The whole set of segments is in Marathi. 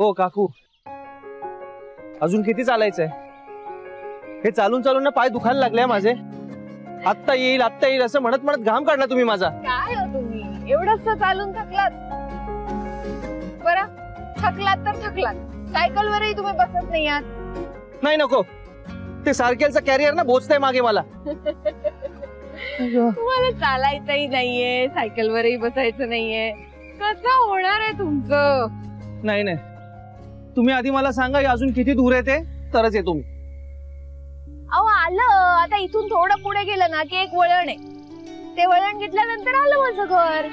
हो काकू, अजून किती चालायचंय? हे चालून चालून ना पाय दुखायला लागले माझे. आत्ता येईल असं म्हणत म्हणत घाम काढला तुम्ही माझा. काय हो तुम्ही एवढंच चालून थकलात? बरं थकलात तर थकलात, सायकल वरही तुम्ही बसत नाही आहात. नाही नको, ते सायकलचा कॅरियर ना बोचतंय मागे मला. तुम्हाला चालायचंही नाहीये, सायकल वरही बसायचं नाहीये, कसं होणार आहे तुमचं? नाही नाही, तुम्ही आधी मला सांगा अजून किती दूर आहे ते, तरच येतो मी. अहो आलं, आता इथून थोडं पुढे गेलं ना की एक वळण आहे, ते वळण घेतल्यानंतर आलं माझं घर.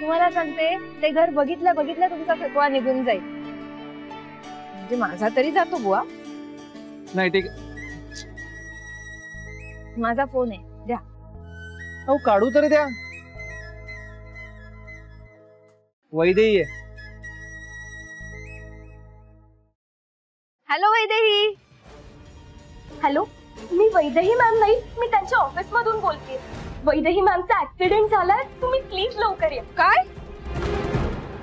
तुम्हाला सांगते, ते घर बघितल्या बघितल्या तुमचा थकवा निघून जाईल. म्हणजे माझा तरी जातो बुवा. नाही ते माझा फोन आहे, द्या. अहो काढू तरी द्या. वैदेही आहे. हॅलो वैदेही. हॅलो, मी वैदेही मॅम नाही, मी त्यांच्या ऑफिस मधून बोलते. वैदेही मॅमचा ऍक्सिडेंट झालाय, तुम्ही प्लीज लवकर या. काय?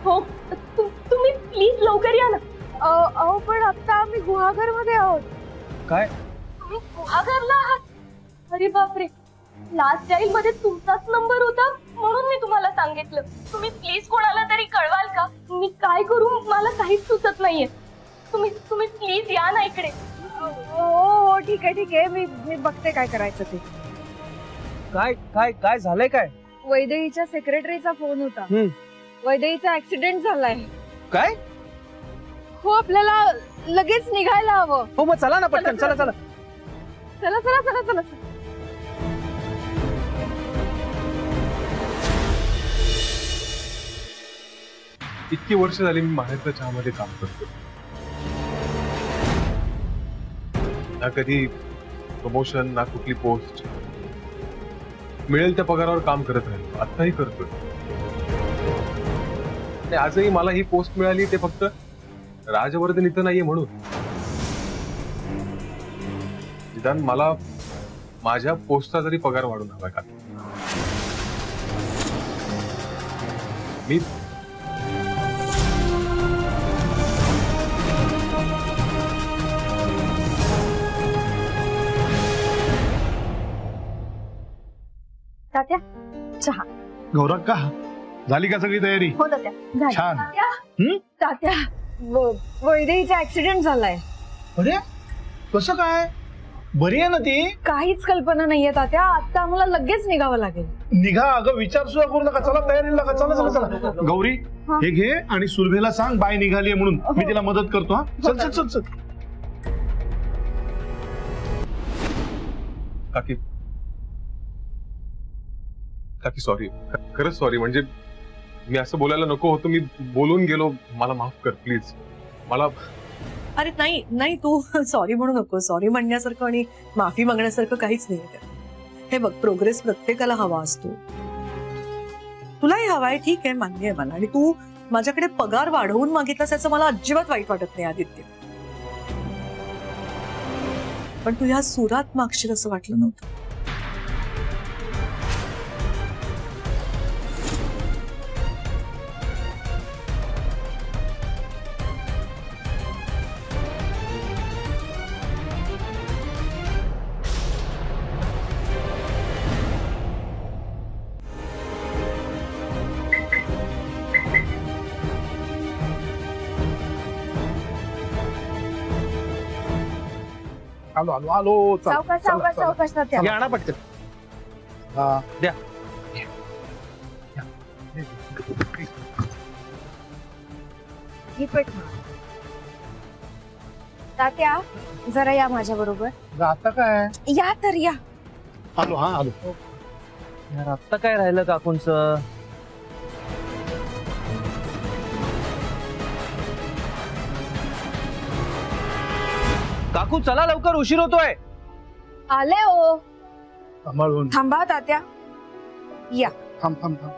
हो, तुम्ही प्लीज लवकर या ना. अहो पण आता आम्ही गुहागर मध्ये आहोत. काय? तुम्ही गुहागरला आहात? अरे बापरे, लास्ट टाइम मध्ये तुमचाच नंबर होता म्हणून मी तुम्हाला सांगितलं. तुम्ही प्लीज कोणाला तरी कळवाल का? मी काय करू मला काहीच सुचत नाहीये. तुम्ही प्लीज या ना इकडे. हो ठीक आहे, मी बघते काय करायचं ते. काय काय काय झालंय? काय? वैदेहीच्या सेक्रेटरीचा फोन होता. वैदेहीचा ऍक्सिडेंट झालाय. काय? हो, आपल्याला लगेच निघायला हवं. हो मग चला ना पटकन, चला चला चला चला चला चला. इतकी वर्ष झाली मी माहेरच्या चहामध्ये काम करतो. ना कधी प्रमोशन, ना कुठली पोस्ट. मिळेल त्या पगारावर काम करत राहिलो, आताही करतोय. आजही मला ही पोस्ट मिळाली ते फक्त राजवर्धन इथं नाहीये म्हणून. निदान मला माझ्या पोस्टचा जरी पगार वाढून हवाय का? मी तात्या, चहा. गौरव का झाली का सगळी तयारी? हो तात्या, झाली. छान. तात्या, वैदेहीचा ऍक्सिडेंट झालाय. अरे कसं काय? बरी आहे ना ती? काहीच कल्पना नाहीये तात्या, आता आम्हाला लगेच निघावं लागेल. निघा. अगं विचार सुद्धा करू नका, चला तयारीला लागा. चला चला चला. गौरी हे घे आणि सुलभेला सांग बाय निघालीये म्हणून, मी तिला मदत करतो. हा चल चल चल चल. काकी काकी सॉरी, खरंच सॉरी. म्हणजे मी असं बोलायला नको होतं, मी बोलून गेलो, मला माफ कर प्लीज. मला अरे नाही नाही, तू सॉरी म्हणू नको. सॉरी म्हणण्यासारखं आणि माफी मागण्यासारखं काहीच नाही. हे बघ, प्रोग्रेस प्रत्येकाला हवा असतो. तुलाही हवाय, ठीक आहे, मान्य आहे मला. आणि तू माझ्याकडे पगार वाढवून मागितलास याचं मला अजिबात वाईट वाटत नाही आदित्य. पण तू ह्या सुरात मागशील असं वाटलं नव्हतं. आलो आलो आलो. सावकाश सावकाश सावकाश तात्या. घ्या ना पटकन. द्या. ही पेट मार. तात्या, जरा या माझ्या बरोबर. आता काय? या तर या. आलो. हा आलो. यार आता काय राहिलं काकूंचं? काकू चला लवकर, उशीर होतोय. आले हो. सांभाळून. थांबा तात्या. या. थांब थांब थांब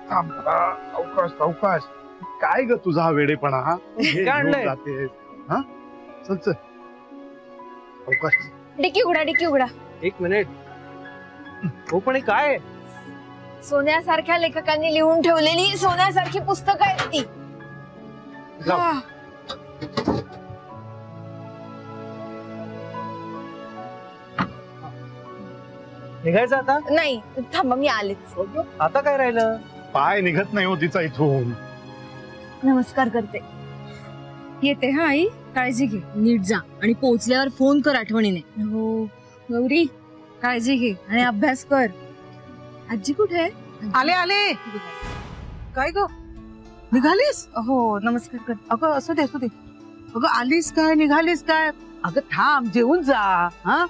थांब. अवकाश अवकाश. काय ग तुझा हा वेडेपणा? हा काय आणलंय? हा चल चल. अवकाश. डिक्की उघडा, डिक्की उघडा. एक मिनिट. हो पण हे काय? सोन्यासारख्या लेखकांनी लिहून ठेवलेली सोन्यासारखी पुस्तकं आहेत ती. जाऊ. निघायचं आता? नाही थांबा, मी आलेच. आता काय राहिलं? पाय निघत नाही हो तिचा इथून. नमस्कार करते. येते हा आई, काळजी घे, नीट जा आणि पोहोचल्यावर फोन कर आठवणीने. हो गौरी, काळजी घे आणि अभ्यास कर. आजी कुठे आहे? आले आले. काय ग, निघालीस? हो नमस्कार कर. अगं असू दे असू दे. अगं आलीस काय, निघालीस काय? अगं थांब, जेवून जा. हा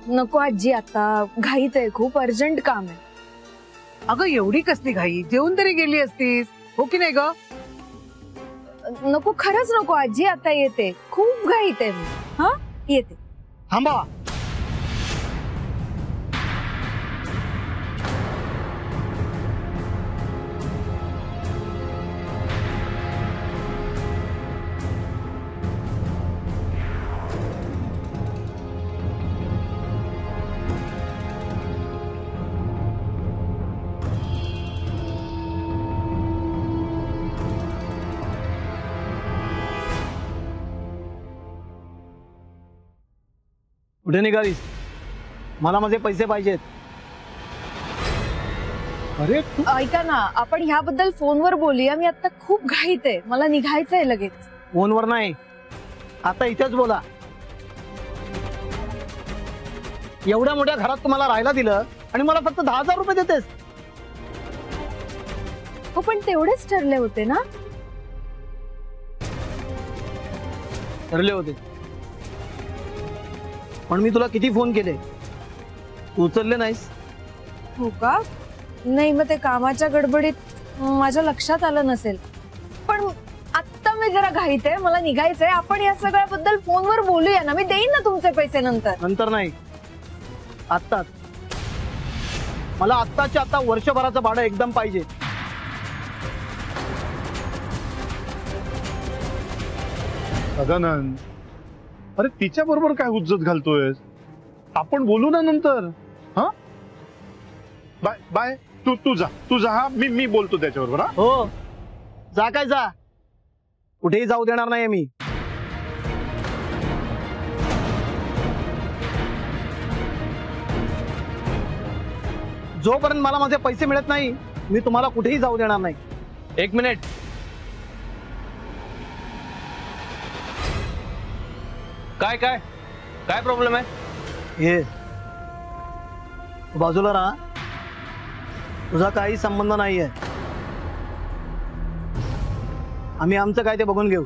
नको आजी, आता घाईत आहे, खूप अर्जंट काम आहे. अगं एवढी कसली घाई, जेवून तरी गेली असतीस हो की नाही ग? नको, खरंच नको आजी, आता येते, खूप घाईत आहे मी. हा येते. थांबा. कुठे निघालीस? मला माझे पैसे पाहिजेत. अरे तू ऐका ना, आपण ह्याबद्दल फोनवर बोलूया. मी आता खूप घाईत आहे, मला निघायचंय लगेच. फोनवर नाही, आता इथेच बोला. एवढ्या मोठ्या घरात तुम्हाला राहायला दिलं आणि मला फक्त 10,000 रुपये देतेस? हो पण तेवढेच ठरले होते ना. ठरले होते, पण मी तुला किती फोन केले, तू उचलले नाहीस. हो का? नाही, मग ते कामाच्या गडबडीत माझ्या लक्षात आलं नसेल. पण आता मी जरा घाईत आहे, मला निघायचंय. आपण या सगळ्याबद्दल फोनवर बोलूया ना, मी देईन ना तुमचे पैसे नंतर. नंतर नाही, आत्ताच. मला आत्ताच्या आता वर्षभराचं भाडं एकदम पाहिजे. सदानंद, अरे तिच्या बरोबर काय हुज्जत घालतोय? आपण बोलू ना नंतर. हा बाय बाय. तू जा. हा मी बोलतो त्याच्याबरोबर. हा हो, जा. काय जा? कुठेही जाऊ देणार नाही मी. जोपर्यंत मला माझे पैसे मिळत नाही, मी तुम्हाला कुठेही जाऊ देणार नाही. एक मिनिट. काय काय काय प्रॉब्लेम आहे? हे बाजूला राहा, तुझा काही संबंध नाहीये. आम्ही आमचं काय ते बघून घेऊ.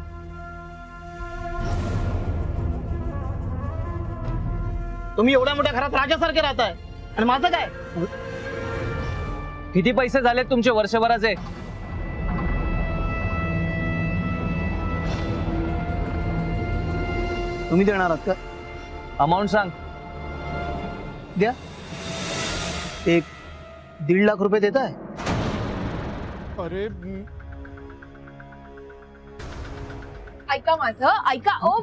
तुम्ही एवढ्या मोठ्या घरात राजासारखे राहताय आणि माझं काय? किती पैसे झाले तुमचे वर्षभराचे? तुम्ही देणार आहात का? अमाऊंट सांग. द्या. 1-1.5 लाख रुपये देत आहे. अरे ऐका माझं, ऐका. ओ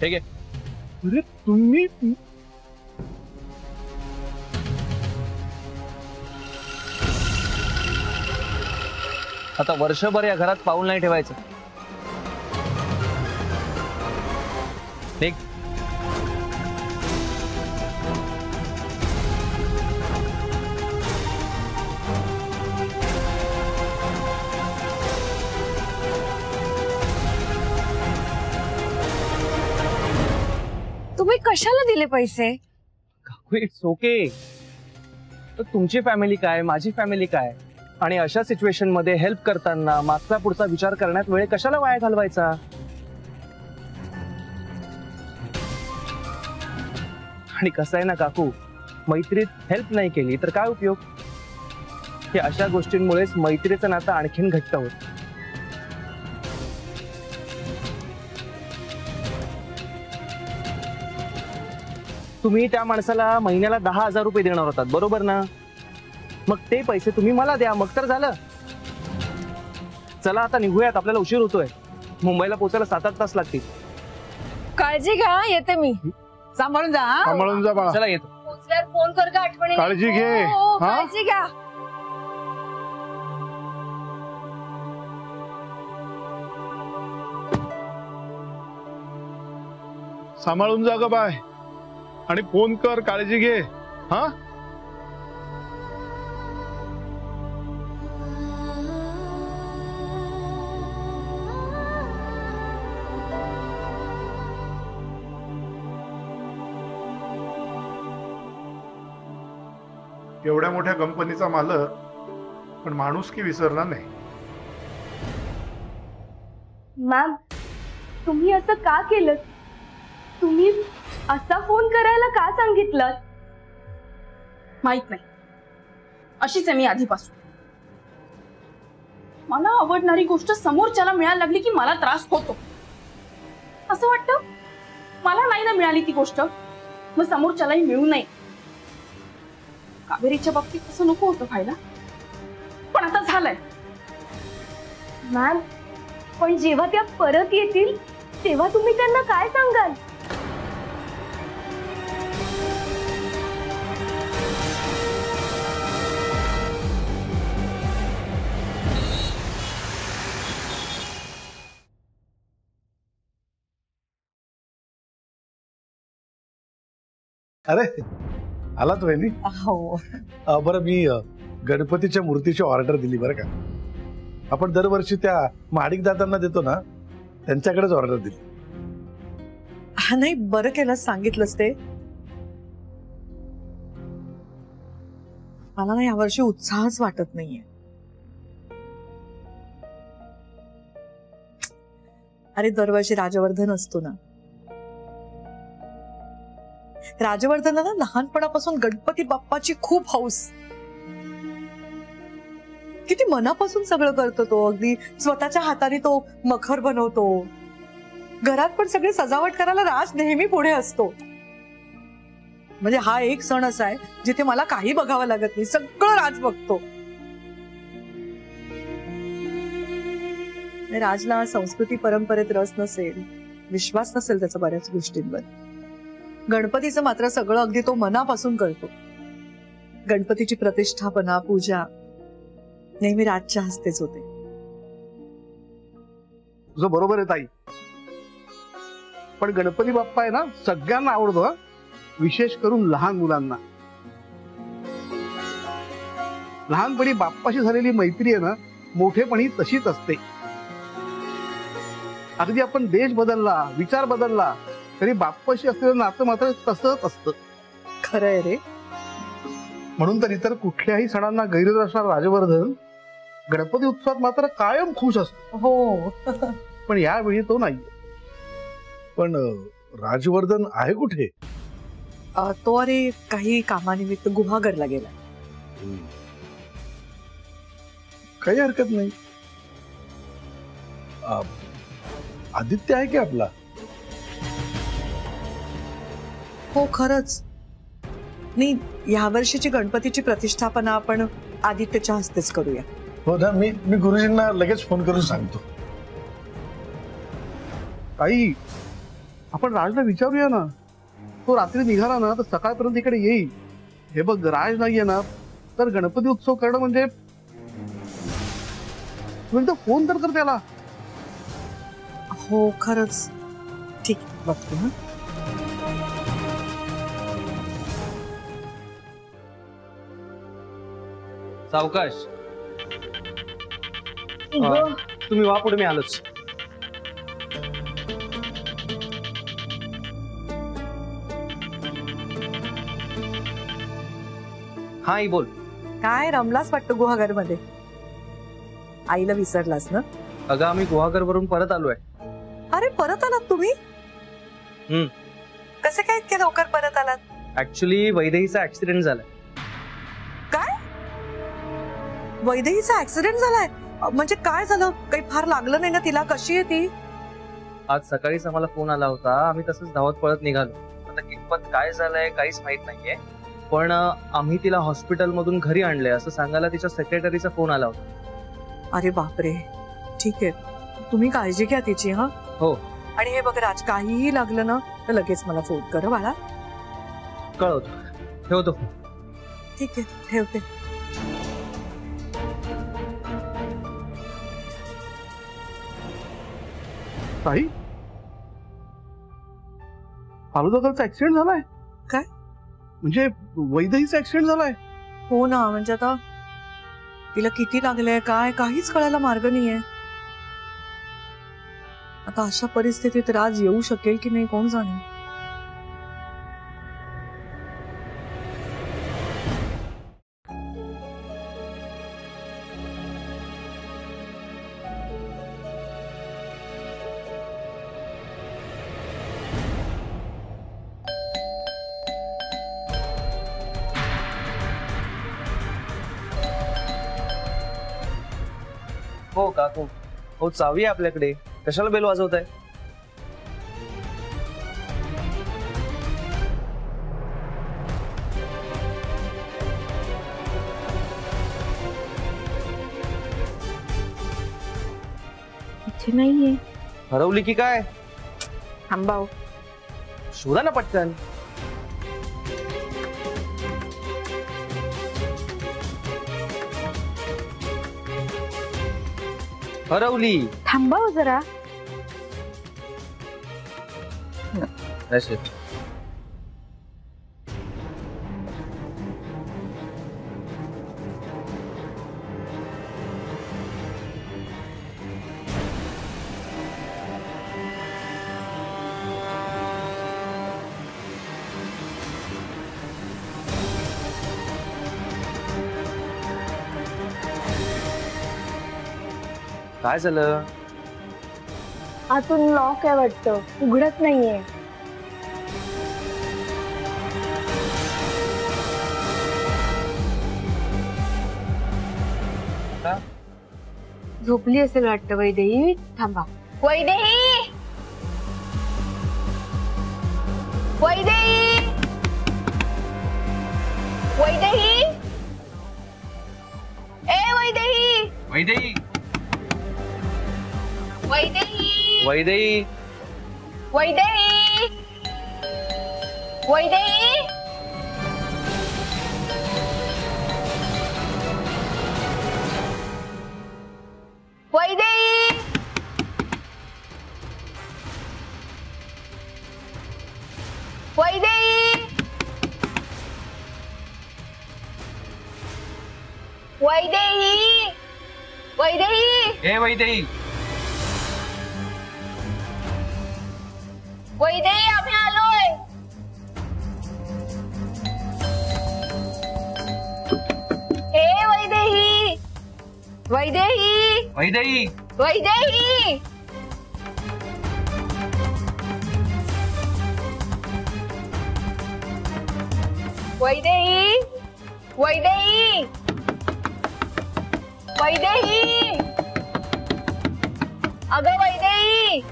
ठीक आहे. अरे तुम्ही आता वर्षभर या घरात पाऊल नाही ठेवायचं. ठीक. तुम्ही कशाला दिले पैसे? It's okay. तुमची फॅमिली काय, माझी फॅमिली काय, आणि अशा सिच्युएशन मध्ये हेल्प करताना मागचा पुढचा विचार करण्यात वेळ कशाला वाया घालवायचा? आणि कसं आहे ना काकू, मैत्रीत हेल्प नाही केली तर काय उपयोग. हे अशा गोष्टींमुळेच मैत्रीचं नातं आणखीन घट्ट होत. तुम्ही त्या माणसाला महिन्याला 10,000 रुपये देणार होतात, बरोबर ना? मग ते पैसे तुम्ही मला द्या, मग तर झालं. चला आता निघूयात, आपल्याला उशीर होतोय. मुंबईला पोहोचायला 7-8 तास लागतील. काळजी घ्या, येते मी. सांभाळून जा हा? सांभाळून जा बाळा. चला येतो. पोचल्यावर फोन कर का आठवणी. काळजी घे. हा? काळजी घ्या. सांभाळून जा ग बाय. आणि फोन कर, काळजी घे. हा एवढ्या मोठ्या कंपनीचा मालक पण माणुसकी विसरला नाही. मॅम, तुम्ही असं का केलं? तुम्ही असा फोन करायला का सांगितलं? माहित नाही, अशीच आहे मी आधीपासून. मला आवडणारी गोष्ट समोरच्याला मिळायला लागली की मला त्रास होतो. असं वाटतं मला नाही ना मिळाली ती गोष्ट, मग समोरच्यालाही मिळू नये. कावेरीच्या बाबतीत तसं नको होतं व्हायला, पण आता झालंय. मॅम, पण जेव्हा त्या परत येतील तेव्हा तुम्ही त्यांना काय सांगाल? अरे आलात वहिनी. हो. बरं, मी गणपतीच्या मूर्तीची ऑर्डर दिली बरं का. आपण दरवर्षी त्या माडिक दादांना देतो ना, त्यांच्याकडेच ऑर्डर दिली. हा, नाही बरं केलं सांगितलंस ते. मला ना यावर्षी उत्साहच वाटत नाहीये. अरे दरवर्षी राजवर्धन असतो ना. राजवर्धनाला लहानपणापासून गणपती बाप्पाची खूप हौस. किती मनापासून सगळं करतो तो. अगदी स्वतःच्या हाताने तो मखर बनवतो. घरात पण सगळी सजावट करायला राज नेहमी पुढे असतो. म्हणजे हा एक सण असा आहे जिथे मला काही बघावं लागत नाही, सगळं राज बघतो. राजला संस्कृती परंपरेत रस नसेल, विश्वास नसेल त्याचा बऱ्याच गोष्टींवर. गणपतीचं मात्र सगळं अगदी तो मनापासून करतो. गणपतीची प्रतिष्ठापना, पूजा नेहमी राजच्या हस्तेच होते. तुझं बरोबर आहे ताई, पण गणपती बाप्पा आहे ना सगळ्यांना आवडतो, हा, विशेष करून लहान मुलांना. लहानपणी बाप्पाशी झालेली मैत्री आहे ना, मोठेपणी तशीच असते. अगदी आपण देश बदलला, विचार बदलला तरी बाप्पाशी असलेलं नातं मात्र तसंच असतं. खरंय रे. म्हणून तर इतर कुठल्याही सणांना गैर असणारा राजवर्धन गणपती उत्सवात मात्र कायम खुश असतो. हो. पण यावेळी तो नाही. पण राजवर्धन आहे कुठे? तो अरे काही कामानिमित्त गुहागरला गेला. काही हरकत नाही. आदित्य आहे की आपला? हो खरंच. नाही, या वर्षीची गणपतीची प्रतिष्ठापना आपण आदित्यच्या हस्तेच करूया. हो ना, मी गुरुजींना लगेच फोन करून सांगतो. ताई, आपण राजला विचारूया ना. तो रात्री निघाला ना तर सकाळपर्यंत इकडे येईल. हे बघ, राज नाहीये ना तर गणपती उत्सव करणं म्हणजे. फोन तर कर त्याला. हो खरंच. ठीक आहे, बघतो. हा, सावकाश. तुम्ही वा पुढे, मी आलोच. हा, ही बोल. काय रमलास वाटतं गुहागर मध्ये. आईला विसरलास ना? अगं, आम्ही गुहागर वरून परत आलोय. अरे परत आलात तुम्ही? हम्म. कसे काय इतक्या लवकर परत आलात? ऍक्च्युली वैदेहीचा ऍक्सिडेंट झालाय. काय? वैदेहीचा ऍक्सिडेंट झालाय? म्हणजे काय झालं? काही फार लागलं नाही ना तिला? कशी आहे ती? आज सकाळीच आम्हाला फोन आला होता. आम्ही तसंच धावत पळत निघालो. आता कितपत काय झालंय काहीच माहित नाहीये, पण आम्ही तिला हॉस्पिटल मधून घरी आणलंय असं सांगायला तिच्या सेक्रेटरीचा फोन आला होता. अरे बापरे. ठीक आहे, तुम्ही काळजी घ्या तिची. हा हो. आणि हे बघ राज, काहीही लागलं ना तर लगेच मला फोन कर बाळा. कळवतो. ठेवतो फोन. ठीक आहे, ठेवते. ताई, फालुदाचा ऍक्सिडेंट झालाय? काय? म्हणजे वैदेहीचा ऍक्सिडेंट झालाय? हो ना, म्हणजे आता तिला किती लागलंय काय काहीच कळायला मार्ग नाहीये. आता अशा परिस्थितीत राज येऊ शकेल की नाही कोण जाणे. हो काकू. हो, चावी आहे आपल्याकडे. कशाला बेल वाजवताय? इथे नाहीये. हरवली की काय? थांबाव. शोधा ना पटकन. हरवली. थांबाव जरा. नशीब. काय झालं? आतून लॉक आहे वाटतं, उघडत नाहीये. झोपली असेल वाटतं वैदेही. थांबा. वैदेही, वैदेही, वैदेही, ए वैदेही, वैदेही. वैदेही, वैदेही. वैदेही, वैदेही, वैदेही, वैदेही, वैदेही, वैदेही, ए वैदेही. वैदेही, आम्ही आलोय. ए वैदेही, वैदेही, वैदेही. वैदेही, वैदेही, वैदेही, वैदेही, अगं वैदेही.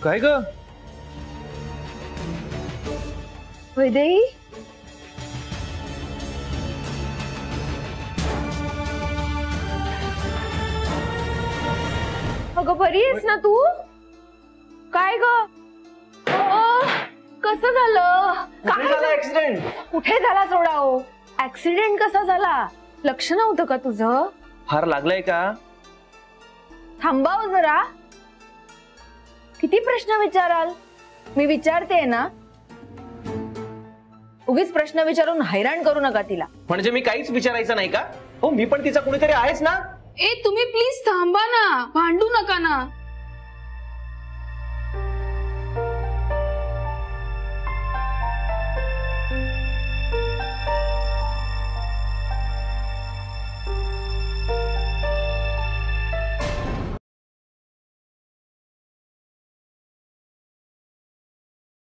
काय ग? वैदेही. अगं बरी आहेस ना तू? काय ग? कसं झालं? काय झालं? ऍक्सिडेंट. कुठे झाला सोडाओ? ऍक्सिडेंट कसा झाला? लक्ष नव्हतं का तुझं? फार लागलाय का? थांबाव जरा. किती प्रश्न विचाराल? मी विचारते ना. उगीच प्रश्न विचारून हैराण करू नका तिला. म्हणजे मी काहीच विचारायचं नाही का? हो, मी पण तिचा कुणीतरी आहेच ना. ए तुम्ही प्लीज थांबा ना, भांडू नका ना.